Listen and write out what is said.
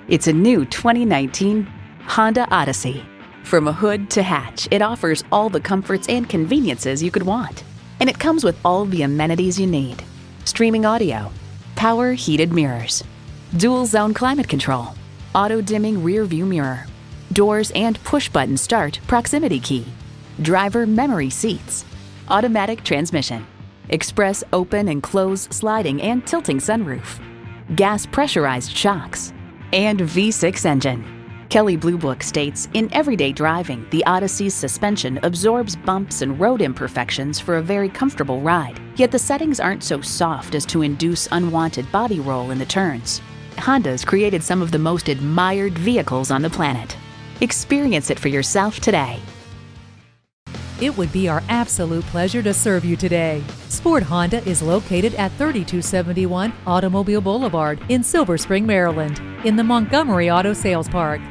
It's a new 2019 Honda Odyssey. From a hood to hatch, it offers all the comforts and conveniences you could want. And it comes with all the amenities you need. Streaming audio, power heated mirrors, dual zone climate control, auto dimming rear view mirror, doors and push button start proximity key, driver memory seats, automatic transmission, express open and close sliding and tilting sunroof, gas pressurized shocks, and V6 engine. Kelley Blue Book states, in everyday driving, the Odyssey's suspension absorbs bumps and road imperfections for a very comfortable ride. Yet the settings aren't so soft as to induce unwanted body roll in the turns. Honda's created some of the most admired vehicles on the planet. Experience it for yourself today. It would be our absolute pleasure to serve you today. Sport Honda is located at 3271 Automobile Boulevard in Silver Spring, Maryland, in the Montgomery Auto Sales Park.